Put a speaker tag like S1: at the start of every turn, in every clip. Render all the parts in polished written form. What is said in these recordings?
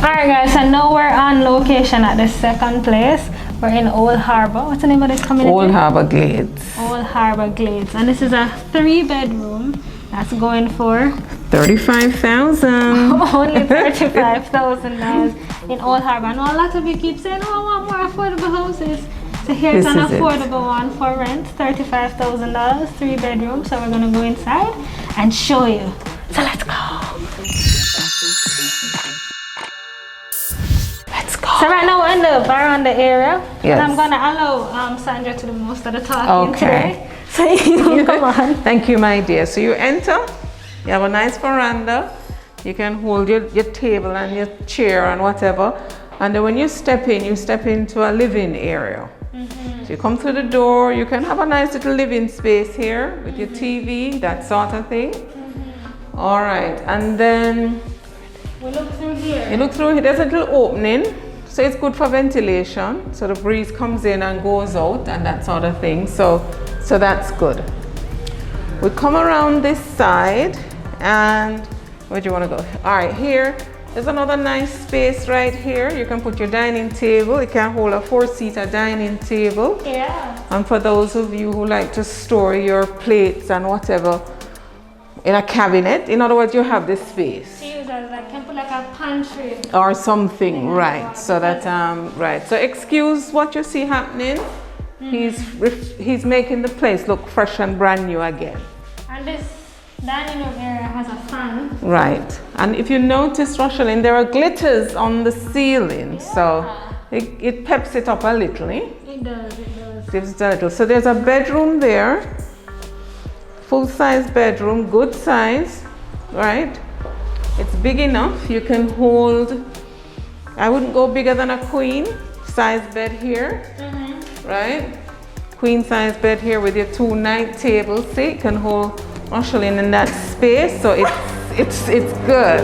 S1: Alright guys, so now we're on location at the second place. We're in Old Harbour. What's the name of this community?
S2: Old Harbour Glades.
S1: Old Harbour Glades. And this is a 3-bedroom that's going for
S2: $35,000.
S1: only $35,000 in Old Harbour. I know a lot of you keep saying, oh, I want more affordable houses. So here's an affordable one for rent, $35,000, 3-bedroom. So we're gonna go inside and show you. So let's go. So right now we're in the veranda area,
S2: yes.
S1: And I'm gonna allow Sandra to do most of the talking today. So you come on.
S2: Thank you, my dear. So you enter, you have a nice veranda, you can hold your table and your chair and whatever, and then when you step into a living area. So you come through the door, you can have a nice little living space here with your TV, that sort of thing. All right, and then
S1: we look through here.
S2: You look through here, there's a little opening. So it's good for ventilation, so the breeze comes in and goes out and that sort of thing. So that's good. We come around this side and where do you want to go? All right, here, there's another nice space right here. You can put your dining table. It can hold a 4-seater dining table.
S1: Yeah.
S2: And for those of you who like to store your plates and whatever in a cabinet, in other words, you have this space.
S1: Like, can put like a pantry
S2: or something, right? So that right. So excuse what you see happening. He's making the place look fresh and brand new again.
S1: And this dining room area has a fan.
S2: Right. And if you notice, Rochielin, there are glitters on the ceiling, so it peps it up a little. Eh?
S1: It does. It does.
S2: Gives it a little. So there's a bedroom there. Full-size bedroom, good size, right? It's big enough, you can hold, I wouldn't go bigger than a queen size bed here, right? Queen size bed here with your 2 night tables. See, you can hold Rochielin in that space, so it's good,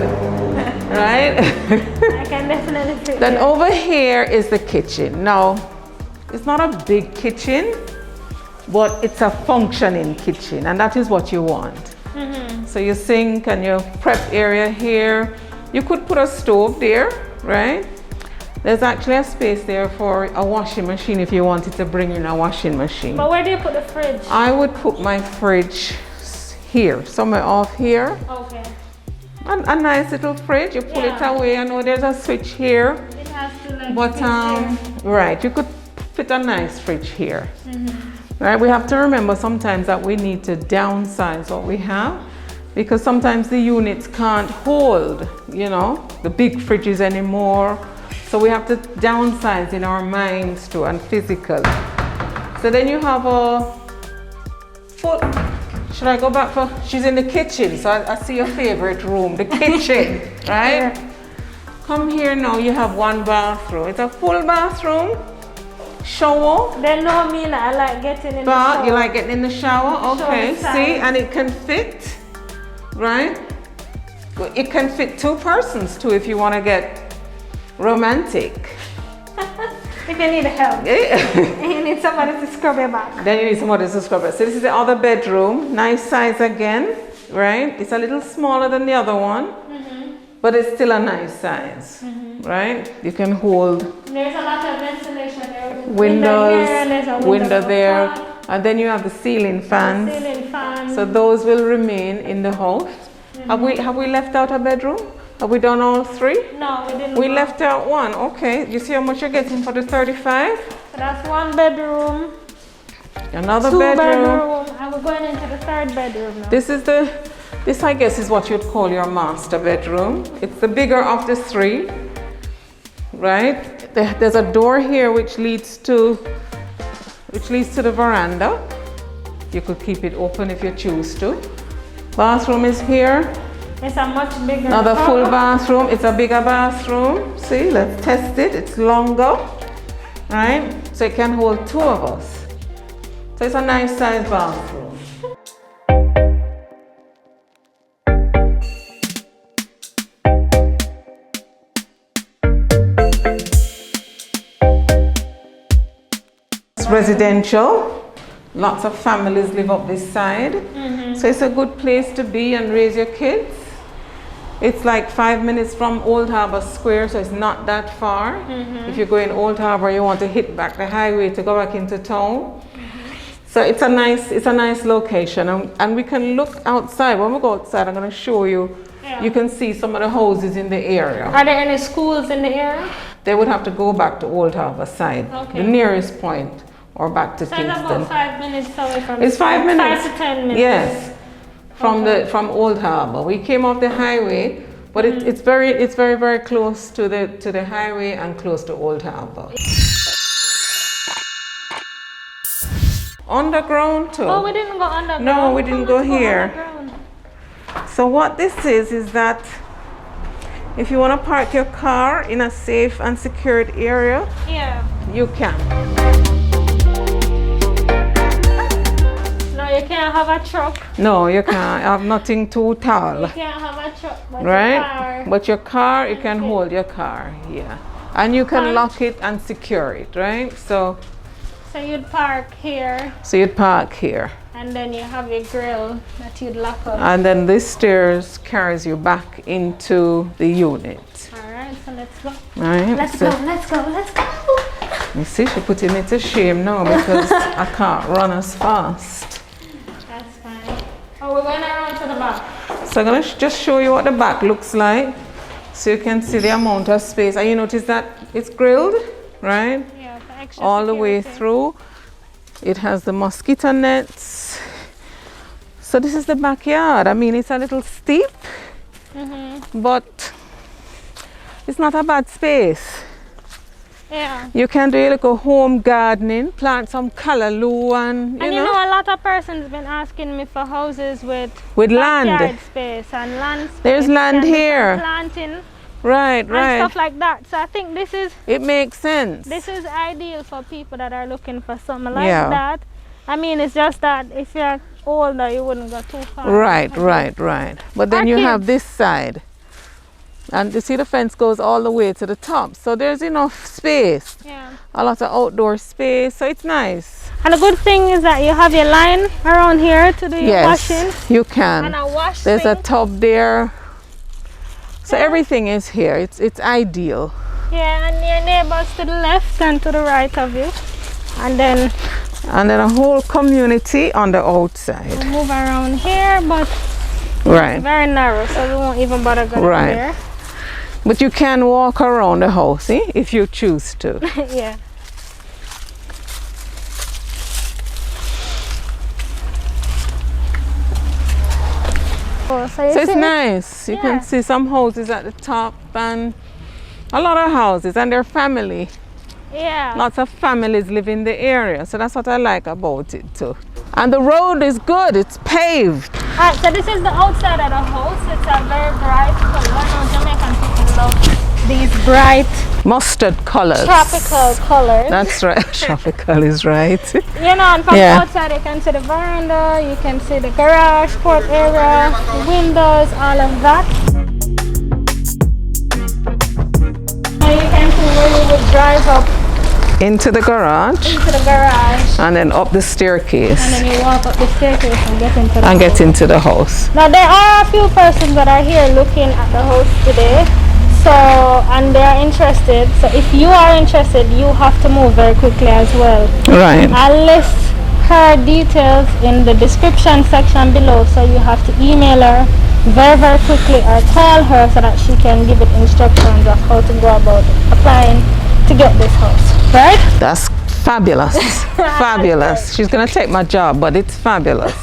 S2: right?
S1: I can definitely fit
S2: Then
S1: it.
S2: over here is the kitchen. Now, it's not a big kitchen, but it's a functioning kitchen, and that is what you want. So your sink and your prep area here. You could put a stove there, right? There's actually a space there for a washing machine if you wanted to bring in a washing machine.
S1: But where do you put the fridge?
S2: I would put my fridge here, somewhere off here.
S1: Okay.
S2: A nice little fridge, you pull it away. I know there's a switch here.
S1: It has to like
S2: But right, you could fit a nice fridge here. Right, we have to remember sometimes that we need to downsize what we have, because sometimes the units can't hold, you know, the big fridges anymore. So we have to downsize in our minds too, and physically. So then you have a foot. Should I go back for? She's in the kitchen, so I see your favorite room, the kitchen, right? Come here now. You have 1 bathroom. It's a full bathroom. Shower.
S1: They know me that I like getting in the shower.
S2: You like getting in the shower? Okay, see, and it can fit, right? It can fit 2 persons too if you want to get romantic.
S1: If you need help. You need somebody to scrub your back.
S2: Then you need somebody to scrub it. So this is the other bedroom. Nice size again, right? It's a little smaller than the other one, but it's still a nice size, right? You can hold.
S1: There's a lot of ventilation there.
S2: Window there, and then you have the ceiling fans. So those will remain in the house. Have we left out a bedroom? Have we done all 3?
S1: No, we didn't.
S2: We left out 1. Okay. You see how much you're getting for the 35?
S1: So that's 1 bedroom.
S2: Another
S1: 2
S2: bedroom.
S1: And we're going into the 3rd bedroom now.
S2: This I guess is what you'd call your master bedroom. It's the bigger of the 3. Right? There's a door here which leads to the veranda. You could keep it open if you choose to. Bathroom is here.
S1: It's a much bigger.
S2: Another full bathroom. It's a bigger bathroom. See, let's test it. It's longer, right? So it can hold 2 of us. So it's a nice size bathroom. Residential, lots of families live up this side, so it's a good place to be and raise your kids. It's like 5 minutes from Old Harbour Square, so it's not that far. If you go in Old Harbour, you want to hit back the highway to go back into town. So it's a nice location, and we can look outside. When we go outside, I'm going to show you.
S1: Yeah.
S2: You can see some of the houses in the area.
S1: Are there any schools in the area?
S2: They would have to go back to Old Harbour side,
S1: Okay.
S2: the nearest point, or back to
S1: So
S2: Kingston.
S1: it's about 5 minutes away from.
S2: It's 5 minutes.
S1: 5 to 10 minutes.
S2: Yes, from Old Harbour. We came off the highway, but it's very close to the highway and close to Old Harbour. Underground too.
S1: Oh, we didn't go underground.
S2: No, we didn't go here.
S1: Underground.
S2: So what this is that if you want to park your car in a safe and secured area,
S1: Yeah.
S2: you can.
S1: No, you can't have a truck.
S2: No, you can't have nothing too tall.
S1: You can't have a truck, but
S2: Right?
S1: your car.
S2: But your car, you can hold your car, yeah. And you can lock it and secure it, right? So
S1: you'd park here,
S2: you'd park here.
S1: and then you have your grill that you'd lock up.
S2: And then this stairs carries you back into the unit.
S1: All right, so let's go.
S2: Right?
S1: Let's
S2: So,
S1: go.
S2: you see, she's putting me to shame now because I can't run as fast.
S1: That's fine. Oh, we're going around to the back.
S2: So I'm gonna just show you what the back looks like, so you can see the amount of space. And you notice that it's grilled, right?
S1: Yeah, for extra
S2: All the way
S1: security.
S2: through. It has the mosquito nets. So this is the backyard. I mean, it's a little steep, but it's not a bad space.
S1: Yeah.
S2: You can do a little home gardening, plant some callaloo, and
S1: And you know, a lot of persons been asking me for houses with
S2: land.
S1: backyard space and land space.
S2: There's land
S1: and
S2: here.
S1: planting
S2: Right,
S1: and
S2: right.
S1: stuff like that. So I think this is
S2: It makes sense.
S1: ideal for people that are looking for something like
S2: Yeah.
S1: that. I mean, it's just that if you're older, you wouldn't go too far.
S2: Right. But then you have this side. And you see the fence goes all the way to the top. So there's enough space.
S1: Yeah.
S2: A lot of outdoor space. So it's nice.
S1: And the good thing is that you have your line around here to do your
S2: Yes,
S1: washing.
S2: you can.
S1: And a wash
S2: There's a
S1: sink.
S2: tub there. So everything is here. It's ideal.
S1: Yeah, and your neighbors to the left and to the right of you. And then
S2: And then a whole community on the outside.
S1: we'll move around here, but
S2: Right.
S1: very narrow, so we won't even bother going
S2: Right.
S1: there.
S2: But you can walk around the house, if you choose to.
S1: Yeah. Oh, so you
S2: So it's
S1: see,
S2: nice. You
S1: Yeah.
S2: can see some houses at the top and a lot of houses and their family.
S1: yeah.
S2: Lots of families live in the area. So that's what I like about it too. And the road is good. It's paved.
S1: Alright, so this is the outside of the house. It's a very bright color. Now Jamaican people love these bright
S2: Mustard colors.
S1: tropical colors.
S2: That's right. Tropical is right.
S1: You know, and from
S2: Yeah.
S1: outside you can see the veranda, you can see the garage, port area, the windows, all of that. And you can see where you would drive up
S2: Into the garage
S1: into the garage,
S2: and then up the staircase
S1: and then you walk up the staircase and get into the
S2: and
S1: house.
S2: get into the house.
S1: Now there are a few persons that are here looking at the house today, so and they are interested. So if you are interested, you have to move very quickly as well.
S2: Right.
S1: I'll list her details in the description section below, so you have to email her very quickly or call her so that she can give it instructions of how to go about applying to get this house, right?
S2: That's fabulous. Fabulous. She's going to take my job, but it's fabulous.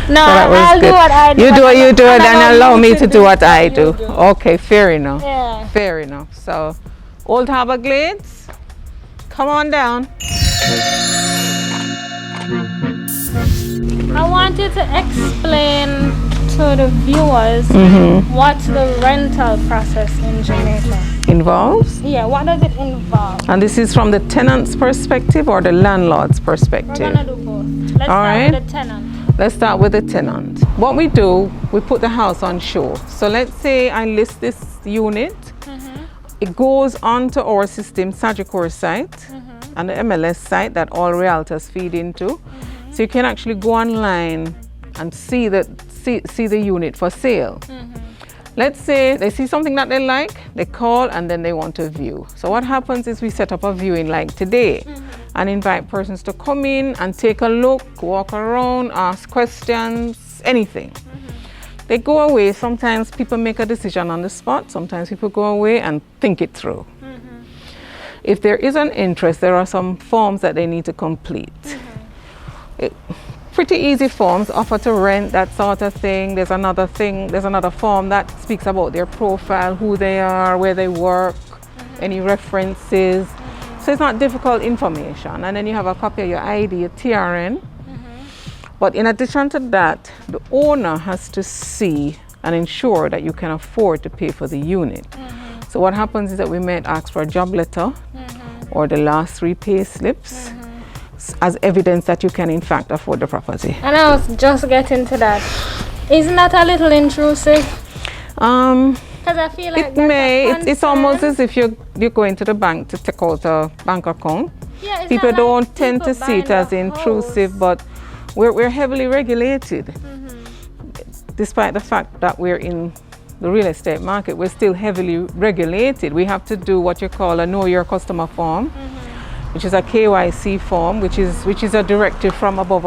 S1: No,
S2: That was
S1: I'll do
S2: good.
S1: what I do.
S2: You do what you do
S1: and
S2: and allow me to do what I
S1: you
S2: do. Okay, fair enough.
S1: Yeah.
S2: Fair enough. So, Old Harbour Glades, come on down.
S1: I want you to explain to the viewers what's the rental process in Jamaica.
S2: Involves.
S1: Yeah, what does it involve?
S2: And this is from the tenant's perspective or the landlord's
S1: We're
S2: perspective?
S1: gonna do both. Let's
S2: All
S1: start
S2: right.
S1: with the tenant.
S2: Let's start with the tenant. What we do, we put the house on show. So let's say I list this unit. It goes onto our system, Sagicor site, and the MLS site that all realtors feed into. So you can actually go online and see the unit for sale. Let's say they see something that they like, they call and then they want to view. So what happens is we set up a viewing like today and invite persons to come in and take a look, walk around, ask questions, anything. They go away. Sometimes people make a decision on the spot. Sometimes people go away and think it through. If there is an interest, there are some forms that they need to complete. Pretty easy forms, offer to rent, that sort of thing. There's another form that speaks about their profile, who they are, where they work, any references. So it's not difficult information. And then you have a copy of your ID, your TRN. But in addition to that, the owner has to see and ensure that you can afford to pay for the unit. So what happens is that we might ask for a job letter or the last 3 pay slips as evidence that you can in fact afford the property.
S1: And I was just getting to that. Isn't that a little intrusive? Because I feel like
S2: it's almost as if you're going to the bank to take out a bank account.
S1: Yeah,
S2: people
S1: like
S2: don't tend to see it as intrusive, but we're heavily regulated. Despite the fact that we're in the real estate market, we're still heavily regulated. We have to do what you call a know your customer form, which is a KYC form, which is a directive from above,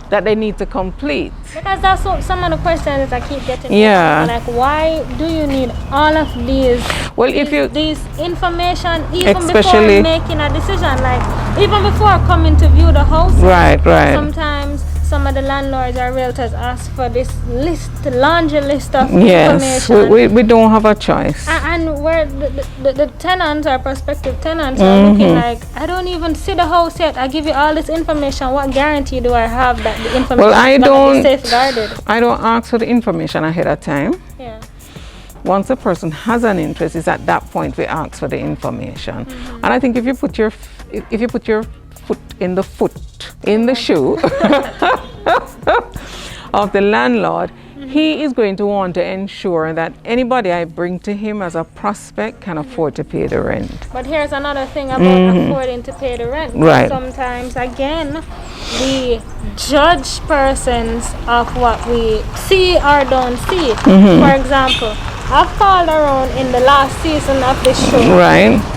S2: that they need to complete.
S1: Because that's what some of the questions I keep getting.
S2: Yeah.
S1: Like, why do you need all of these?
S2: Well,
S1: these information even
S2: especially
S1: before making a decision, like even before coming to view the house.
S2: Right.
S1: Sometimes some of the landlords or realtors ask for this laundry list of
S2: yes,
S1: information.
S2: we don't have a choice.
S1: And where the tenants or prospective tenants are looking like, I don't even see the house yet. I give you all this information. What guarantee do I have that the information is going to be safeguarded?
S2: I don't ask for the information ahead of time.
S1: Yeah.
S2: Once a person has an interest, it's at that point we ask for the information. And I think if you put your foot in the shoe of the landlord, he is going to want to ensure that anybody I bring to him as a prospect can afford to pay the rent.
S1: But here's another thing about affording to pay the rent.
S2: Right.
S1: Sometimes, again, we judge persons of what we see or don't see. For example, I've called around in the last season of this show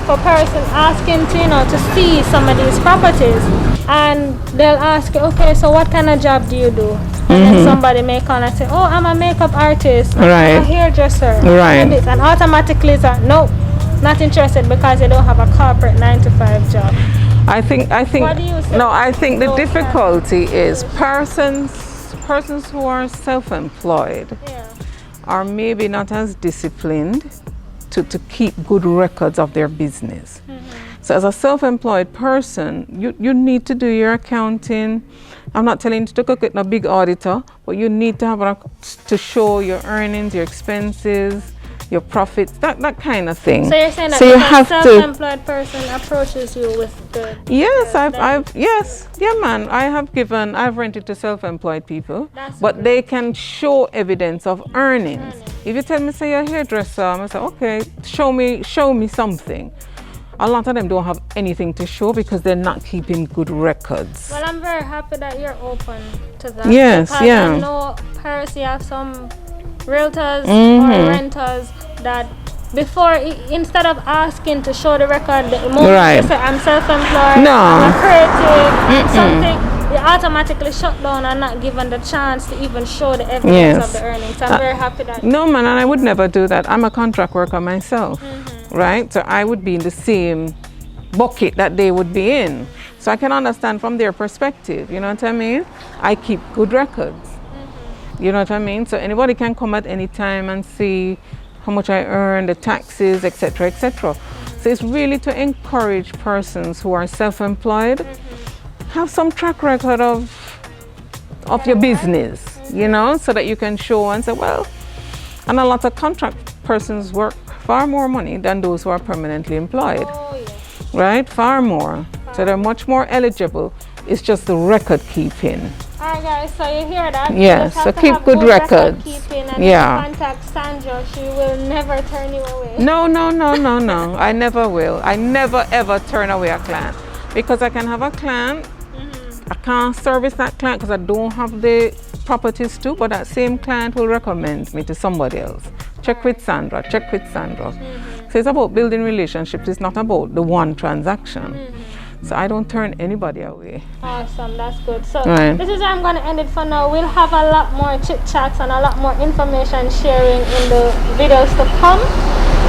S1: for person asking to see some of these properties, and they'll ask you, okay, so what kind of job do you do? And then somebody may call and say, oh, I'm a makeup artist, a hairdresser, and automatically it's no, not interested because they don't have a corporate 9-to-5 job.
S2: I think
S1: What do you say?
S2: No, I think the difficulty is persons who are self-employed are maybe not as disciplined to keep good records of their business. So as a self-employed person, you need to do your accounting. I'm not telling you to go get a big auditor, but you need to have to show your earnings, your expenses, your profits, that kind of thing.
S1: So you're saying that
S2: so
S1: if a self-employed person approaches you with the...
S2: Yes, I've rented to self-employed people, but they can show evidence of earnings. If you tell me, say you're a hairdresser, I say, okay, show me something. A lot of them don't have anything to show because they're not keeping good records.
S1: Well, I'm very happy that you're open to that.
S2: Yes,
S1: because I know, Paris, you have some realtors or renters that before, instead of asking to show the record, the moment you say, I'm self-employed, I'm a creative, something, you automatically shut down and not given the chance to even show the evidence of the earnings. So I'm very happy that...
S2: No, man, and I would never do that. I'm a contract worker myself, right? So I would be in the same bucket that they would be in. So I can understand from their perspective, you know what I mean? I keep good records. You know what I mean? So anybody can come at any time and see how much I earn, the taxes, etc., etc. So it's really to encourage persons who are self-employed, have some track record of your business, you know, so that you can show and say, well, and a lot of contract persons work far more money than those who are permanently employed, right? Far more. So they're much more eligible. It's just the record keeping.
S1: Alright guys, so you hear that?
S2: Yes, so keep good records.
S1: Contact Sandra, she will never turn you away.
S2: No, I never will. I never ever turn away a client. Because I can have a client, I can't service that client because I don't have the properties too, but that same client will recommend me to somebody else. Check with Sandra, check with Sandra. So it's about building relationships, it's not about the one transaction. So I don't turn anybody away.
S1: Awesome, that's good. So this is where I'm going to end it for now. We'll have a lot more chit chats and a lot more information sharing in the videos to come.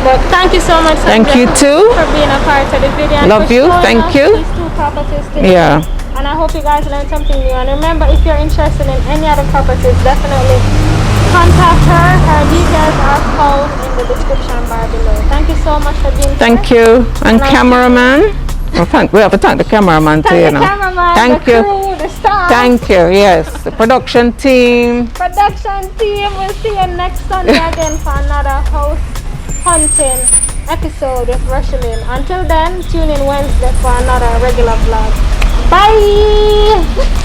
S1: But thank you so much.
S2: Thank you too
S1: for being a part of the video. And
S2: love you. Thank you.
S1: These two properties today.
S2: Yeah.
S1: And I hope you guys learned something new. And remember, if you're interested in any other properties, definitely contact her. Her details are found in the description bar below. Thank you so much for being here.
S2: Thank you. And cameraman. We have to thank the cameraman too, you know.
S1: Thank you. Crew, the staff.
S2: Thank you, yes. The production team.
S1: We'll see you next Sunday again for another house hunting episode with Rochielin. Until then, tune in Wednesday for another regular vlog. Bye!